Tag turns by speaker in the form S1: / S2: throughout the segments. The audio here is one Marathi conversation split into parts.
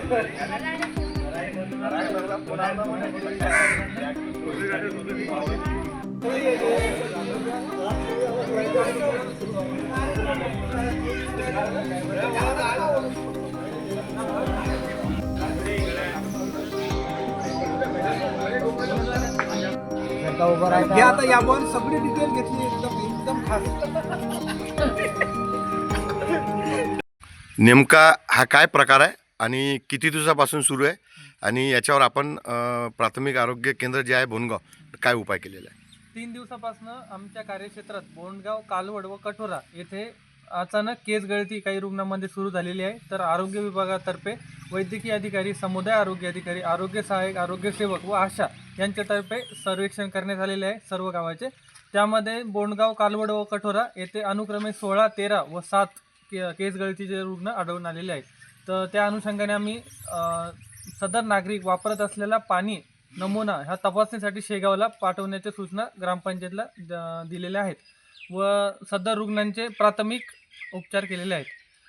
S1: आता यावर सगळी डिटेल घेतली एकदम एकदम खास.
S2: नेमका हा काय प्रकार आहे आणि किती दिवसापासून सुरू आहे आणि याच्यावर आपण प्राथमिक आरोग्य केंद्र जे आहे बोंडगाव काय उपाय केलेला आहे?
S3: 3 दिवसापासून आमच्या कार्यक्षेत्रात बोंडगाव, कालवड व कठोरा येथे अचानक केस गळती काही रुग्णांमध्ये सुरू झालेली आहे. तर आरोग्य विभागातर्फे वैद्यकीय अधिकारी, समुदाय आरोग्य अधिकारी, आरोग्य सहाय्यक, आरोग्य सेवक व आशा यांच्यातर्फे सर्वेक्षण करण्यात आलेले आहे सर्व गावाचे. त्यामध्ये बोंडगाव, कालवड व कठोरा येथे अनुक्रमे 16, 13 व 7 केस गळतीचे रुग्ण आढळून आलेले आहेत. तर त्या अनुषंगाने आम्ही सदर नागरिक वापरत असलेला पाणी नमुना ह्या तपासणीसाठी शेगावला पाठवण्याच्या सूचना ग्रामपंचायतला दिलेल्या आहेत व सदर रुग्णांचे प्राथमिक उपचार केलेले आहेत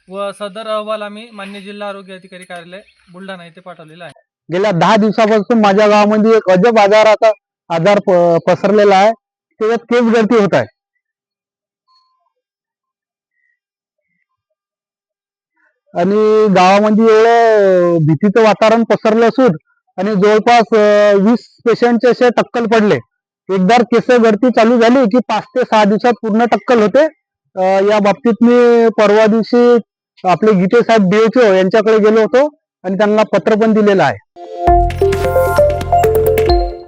S3: व सदर अहवाल आम्ही मान्य जिल्हा आरोग्य अधिकारी कार्यालय बुलढाणा येथे पाठवलेला आहे.
S4: गेल्या 10 दिवसापासून माझ्या गावामध्ये एक अजब आजार पसरलेला आहे. त्याच्यात केस गळती होत आहे आणि गावामध्ये एवढं भीतीचं वातावरण पसरलं असून आणि जवळपास 20 पेशंटचे असे टक्कल पडले. एकदा केस गळती चालू झाली की 5 ते 6 दिवसात पूर्ण टक्कल होते. या बाबतीत मी परवा दिवशी आपले गीते साहेब DHO यांच्याकडे गेलो होतो आणि त्यांना पत्र पण दिलेलं आहे.